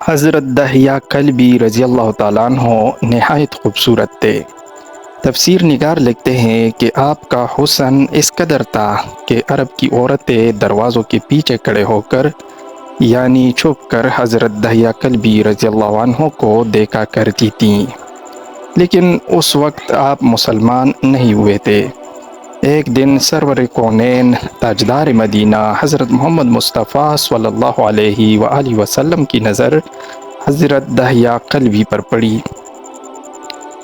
حضرت دہیا کلبی رضی اللہ تعالیٰ عنہ نہایت خوبصورت تھے۔ تفسیر نگار لکھتے ہیں کہ آپ کا حسن اس قدر تھا کہ عرب کی عورتیں دروازوں کے پیچھے کھڑے ہو کر یعنی چھپ کر حضرت دہیا کلبی رضی اللہ عنہ کو دیکھا کرتی تھیں، لیکن اس وقت آپ مسلمان نہیں ہوئے تھے۔ ایک دن سرور کونین تاجدار مدینہ حضرت محمد مصطفیٰ صلی اللہ علیہ وآلہ وسلم کی نظر حضرت دہیا کلبی پر پڑی۔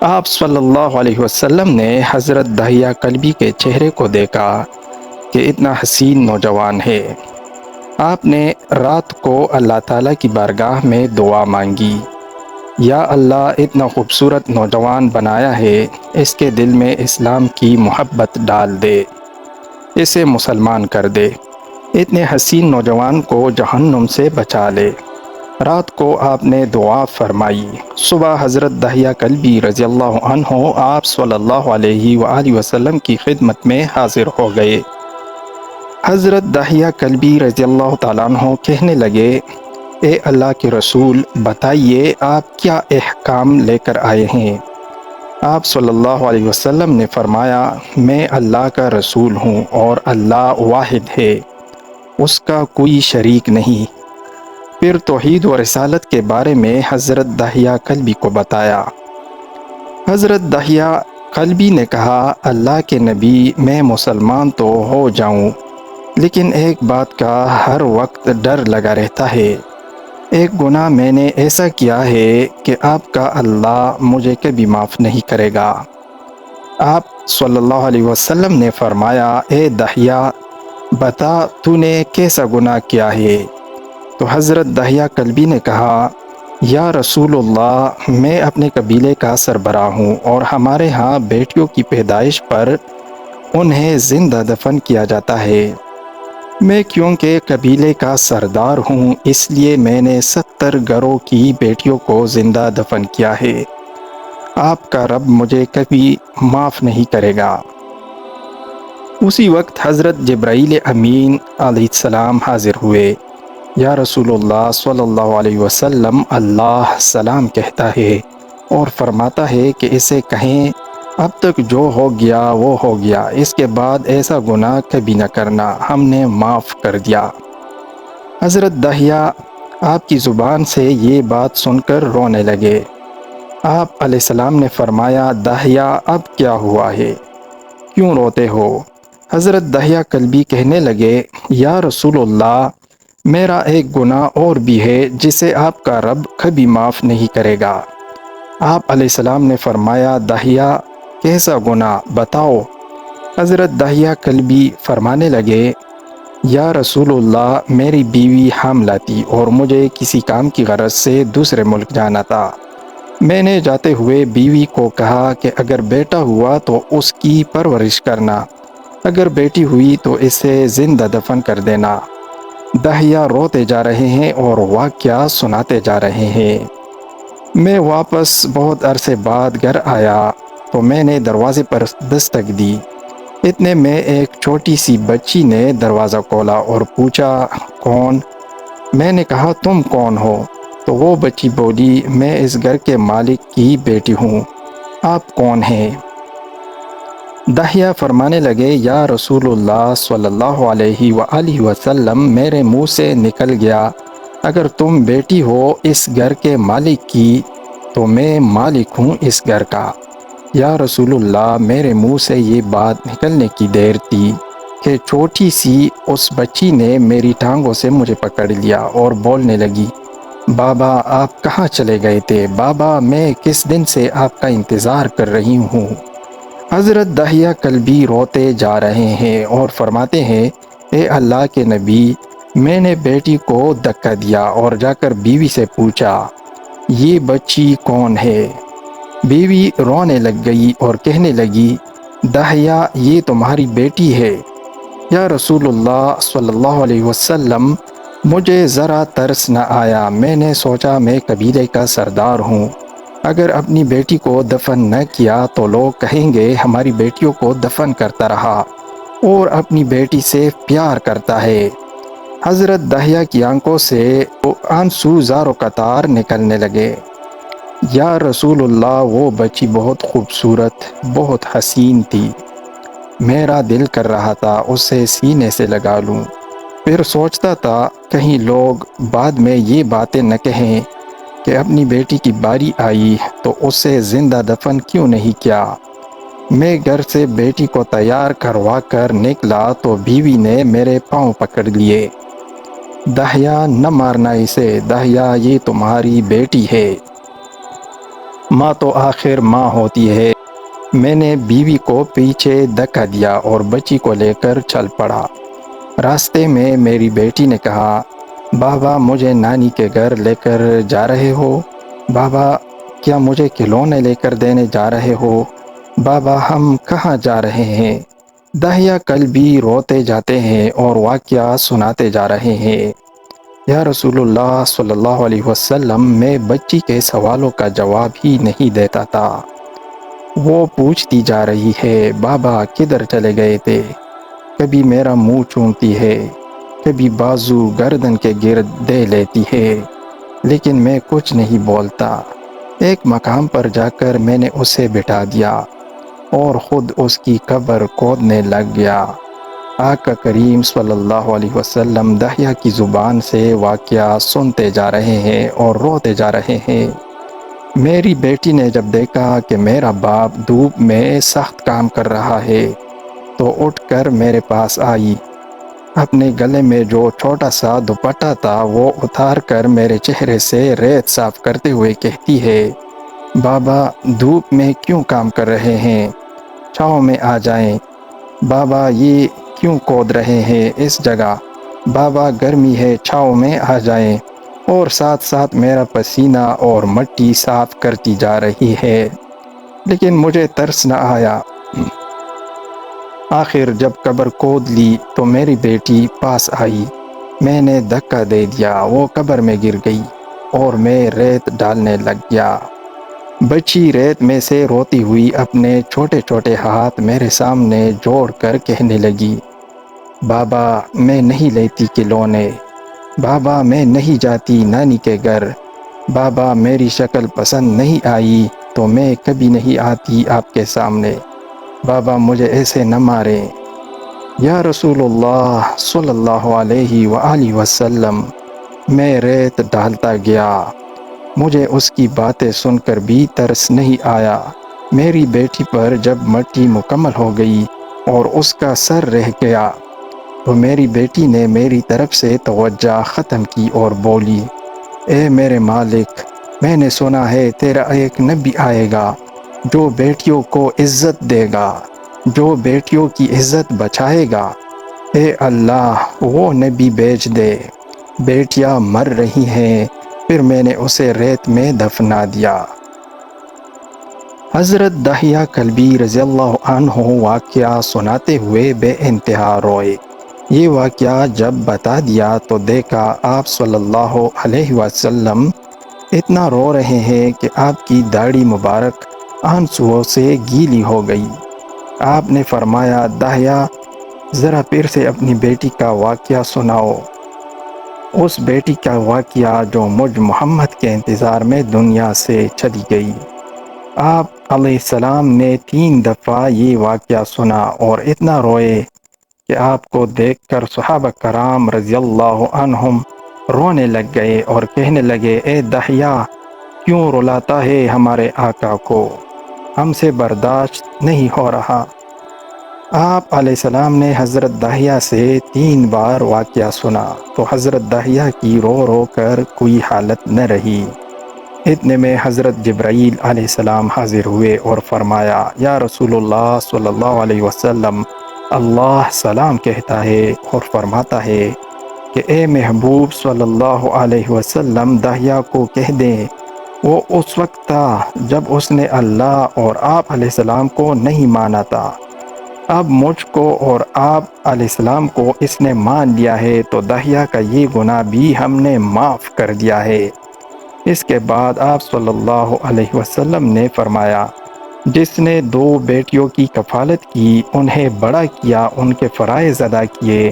آپ صلی اللہ علیہ وسلم نے حضرت دہیا کلبی کے چہرے کو دیکھا کہ اتنا حسین نوجوان ہے۔ آپ نے رات کو اللہ تعالیٰ کی بارگاہ میں دعا مانگی، یا اللہ اتنا خوبصورت نوجوان بنایا ہے، اس کے دل میں اسلام کی محبت ڈال دے، اسے مسلمان کر دے، اتنے حسین نوجوان کو جہنم سے بچا لے۔ رات کو آپ نے دعا فرمائی۔ صبح حضرت دہیا کلبی رضی اللہ عنہ آپ صلی اللہ علیہ وآلہ وسلم کی خدمت میں حاضر ہو گئے۔ حضرت دہیا کلبی رضی اللہ تعالیٰ عنہ کہنے لگے، اے اللہ کے رسول، بتائیے آپ کیا احکام لے کر آئے ہیں؟ آپ صلی اللہ علیہ وسلم نے فرمایا، میں اللہ کا رسول ہوں اور اللہ واحد ہے، اس کا کوئی شریک نہیں۔ پھر توحید و رسالت کے بارے میں حضرت دہیا کلبی کو بتایا۔ حضرت دہیا کلبی نے کہا، اللہ کے نبی، میں مسلمان تو ہو جاؤں، لیکن ایک بات کا ہر وقت ڈر لگا رہتا ہے۔ ایک گناہ میں نے ایسا کیا ہے کہ آپ کا اللہ مجھے کبھی معاف نہیں کرے گا۔ آپ صلی اللہ علیہ وسلم نے فرمایا، اے دہیا، بتا تو نے کیسا گناہ کیا ہے؟ تو حضرت دہیا کلبی نے کہا، یا رسول اللہ، میں اپنے قبیلے کا سربراہ ہوں اور ہمارے ہاں بیٹیوں کی پیدائش پر انہیں زندہ دفن کیا جاتا ہے۔ میں کیونکہ قبیلے کا سردار ہوں، اس لیے میں نے 70 گھروں کی بیٹیوں کو زندہ دفن کیا ہے۔ آپ کا رب مجھے کبھی معاف نہیں کرے گا۔ اسی وقت حضرت جبرائیل امین علیہ السلام حاضر ہوئے۔ یا رسول اللہ صلی اللہ علیہ وسلم، اللہ سلام کہتا ہے اور فرماتا ہے کہ اسے کہیں، اب تک جو ہو گیا وہ ہو گیا، اس کے بعد ایسا گناہ کبھی نہ کرنا، ہم نے معاف کر دیا۔ حضرت دہیا آپ کی زبان سے یہ بات سن کر رونے لگے۔ آپ علیہ السلام نے فرمایا، دہیا اب کیا ہوا ہے، کیوں روتے ہو؟ حضرت دہیا کلبی کہنے لگے، یا رسول اللہ، میرا ایک گناہ اور بھی ہے جسے آپ کا رب کبھی معاف نہیں کرے گا۔ آپ علیہ السلام نے فرمایا، دہیا کیسا گناہ بتاؤ؟ حضرت دہیا کلبی فرمانے لگے، یا رسول اللہ، میری بیوی حاملہ تھی اور مجھے کسی کام کی غرض سے دوسرے ملک جانا تھا۔ میں نے جاتے ہوئے بیوی کو کہا کہ اگر بیٹا ہوا تو اس کی پرورش کرنا، اگر بیٹی ہوئی تو اسے زندہ دفن کر دینا۔ دہیا روتے جا رہے ہیں اور واقعہ سناتے جا رہے ہیں۔ میں واپس بہت عرصے بعد گھر آیا تو میں نے دروازے پر دستک دی۔ اتنے میں ایک چھوٹی سی بچی نے دروازہ کھولا اور پوچھا، کون؟ میں نے کہا، تم کون ہو؟ تو وہ بچی بولی، میں اس گھر کے مالک کی بیٹی ہوں، آپ کون ہیں؟ دہیا فرمانے لگے، یا رسول اللہ صلی اللہ علیہ وآلہ وسلم، میرے منہ سے نکل گیا، اگر تم بیٹی ہو اس گھر کے مالک کی تو میں مالک ہوں اس گھر کا۔ یا رسول اللہ، میرے منہ سے یہ بات نکلنے کی دیر تھی کہ چھوٹی سی اس بچی نے میری ٹانگوں سے مجھے پکڑ لیا اور بولنے لگی، بابا آپ کہاں چلے گئے تھے؟ بابا میں کس دن سے آپ کا انتظار کر رہی ہوں۔ حضرت دہیا کلبی روتے جا رہے ہیں اور فرماتے ہیں، اے اللہ کے نبی، میں نے بیٹی کو دھکا دیا اور جا کر بیوی سے پوچھا، یہ بچی کون ہے؟ بیوی رونے لگ گئی اور کہنے لگی، دہیا یہ تمہاری بیٹی ہے۔ یا رسول اللہ صلی اللہ علیہ وسلم، مجھے ذرا ترس نہ آیا، میں نے سوچا میں قبیلے کا سردار ہوں، اگر اپنی بیٹی کو دفن نہ کیا تو لوگ کہیں گے ہماری بیٹیوں کو دفن کرتا رہا اور اپنی بیٹی سے پیار کرتا ہے۔ حضرت داہیہ کی آنکھوں سے آنسو زار و قطار نکلنے لگے۔ یا رسول اللہ، وہ بچی بہت خوبصورت، بہت حسین تھی۔ میرا دل کر رہا تھا اسے سینے سے لگا لوں۔ پھر سوچتا تھا کہیں لوگ بعد میں یہ باتیں نہ کہیں کہ اپنی بیٹی کی باری آئی تو اسے زندہ دفن کیوں نہیں کیا۔ میں گھر سے بیٹی کو تیار کروا کر نکلا تو بیوی نے میرے پاؤں پکڑ لیے۔ داہیہ، نہ مارنا اسے، داہیہ یہ تمہاری بیٹی ہے۔ ماں تو آخر ماں ہوتی ہے۔ میں نے بیوی کو پیچھے دھکا دیا اور بچی کو لے کر چل پڑا۔ راستے میں میری بیٹی نے کہا، بابا مجھے نانی کے گھر لے کر جا رہے ہو؟ بابا کیا مجھے کھلونے لے کر دینے جا رہے ہو؟ بابا ہم کہاں جا رہے ہیں؟ داہیہ کل بھی روتے جاتے ہیں اور واقعہ سناتے جا رہے ہیں۔ یا رسول اللہ صلی اللہ علیہ وسلم، میں بچی کے سوالوں کا جواب ہی نہیں دیتا تھا۔ وہ پوچھتی جا رہی ہے، بابا کدھر چلے گئے تھے؟ کبھی میرا منہ چومتی ہے، کبھی بازو گردن کے گرد دے لیتی ہے، لیکن میں کچھ نہیں بولتا۔ ایک مقام پر جا کر میں نے اسے بٹھا دیا اور خود اس کی قبر کھودنے لگ گیا۔ آقا کریم صلی اللہ علیہ وسلم داہیہ کی زبان سے واقعہ سنتے جا رہے ہیں اور روتے جا رہے ہیں۔ میری بیٹی نے جب دیکھا کہ میرا باپ دھوپ میں سخت کام کر رہا ہے تو اٹھ کر میرے پاس آئی۔ اپنے گلے میں جو چھوٹا سا دوپٹہ تھا وہ اتار کر میرے چہرے سے ریت صاف کرتے ہوئے کہتی ہے، بابا دھوپ میں کیوں کام کر رہے ہیں؟ چھاؤں میں آ جائیں۔ بابا یہ کیوں کھود رہے ہیں اس جگہ؟ بابا گرمی ہے، چھاؤں میں آ جائیں۔ اور ساتھ ساتھ میرا پسینہ اور مٹی صاف کرتی جا رہی ہے، لیکن مجھے ترس نہ آیا۔ آخر جب قبر کھود لی تو میری بیٹی پاس آئی۔ میں نے دھکا دے دیا، وہ قبر میں گر گئی اور میں ریت ڈالنے لگ گیا۔ بچی ریت میں سے روتی ہوئی اپنے چھوٹے چھوٹے ہاتھ میرے سامنے جوڑ کر کہنے لگی، بابا میں نہیں لیتی کھلونے، بابا میں نہیں جاتی نانی کے گھر، بابا میری شکل پسند نہیں آئی تو میں کبھی نہیں آتی آپ کے سامنے، بابا مجھے ایسے نہ ماریں۔ یا رسول اللہ صلی اللہ علیہ وآلہ وسلم، میں ریت ڈالتا گیا، مجھے اس کی باتیں سن کر بھی ترس نہیں آیا۔ میری بیٹی پر جب مٹی مکمل ہو گئی اور اس کا سر رہ گیا تو میری بیٹی نے میری طرف سے توجہ ختم کی اور بولی، اے میرے مالک، میں نے سنا ہے تیرا ایک نبی آئے گا جو بیٹیوں کو عزت دے گا، جو بیٹیوں کی عزت بچائے گا۔ اے اللہ وہ نبی بھیج دے۔ بیٹیاں مر رہی ہیں۔ پھر میں نے اسے ریت میں دفنا دیا۔ حضرت داہیہ کلبی رضی اللہ عنہ واقعہ سناتے ہوئے بے انتہا روئے۔ یہ واقعہ جب بتا دیا تو دیکھا آپ صلی اللہ علیہ وسلم اتنا رو رہے ہیں کہ آپ کی داڑھی مبارک آنسوؤں سے گیلی ہو گئی۔ آپ نے فرمایا، داہیہ ذرا پھر سے اپنی بیٹی کا واقعہ سناؤ، اس بیٹی کا واقعہ جو مجھ محمد کے انتظار میں دنیا سے چلی گئی۔ آپ علیہ السلام نے 3 دفعہ یہ واقعہ سنا اور اتنا روئے کہ آپ کو دیکھ کر صحابہ کرام رضی اللہ عنہم رونے لگ گئے اور کہنے لگے، اے داہیہ کیوں رلاتا ہے ہمارے آقا کو، ہم سے برداشت نہیں ہو رہا۔ آپ علیہ السلام نے حضرت داہیہ سے 3 بار واقعہ سنا تو حضرت داہیہ کی رو رو کر کوئی حالت نہ رہی۔ اتنے میں حضرت جبرائیل علیہ السلام حاضر ہوئے اور فرمایا، یا رسول اللہ صلی اللہ علیہ وسلم، اللہ سلام کہتا ہے اور فرماتا ہے کہ اے محبوب صلی اللہ علیہ وسلم داہیہ کو کہہ دیں، وہ اس وقت تھا جب اس نے اللہ اور آپ علیہ السلام کو نہیں مانا تھا، اب مجھ کو اور آپ علیہ السلام کو اس نے مان لیا ہے تو داہیہ کا یہ گناہ بھی ہم نے معاف کر دیا ہے۔ اس کے بعد آپ صلی اللہ علیہ وسلم نے فرمایا، جس نے 2 بیٹیوں کی کفالت کی، انہیں بڑا کیا، ان کے فرائض ادا کیے،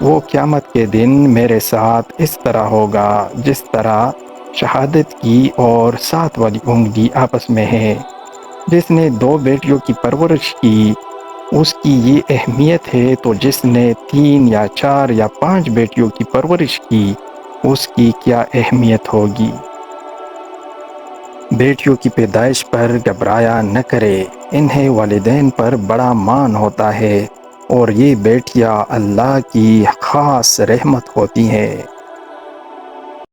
وہ قیامت کے دن میرے ساتھ اس طرح ہوگا جس طرح شہادت کی اور ساتھ والی انگلی آپس میں ہے۔ جس نے 2 بیٹیوں کی پرورش کی اس کی یہ اہمیت ہے، تو جس نے 3 یا 4 یا 5 بیٹیوں کی پرورش کی اس کی کیا اہمیت ہوگی۔ بیٹیوں کی پیدائش پر گھبرایا نہ کرے، انہیں والدین پر بڑا مان ہوتا ہے اور یہ بیٹیاں اللہ کی خاص رحمت ہوتی ہیں۔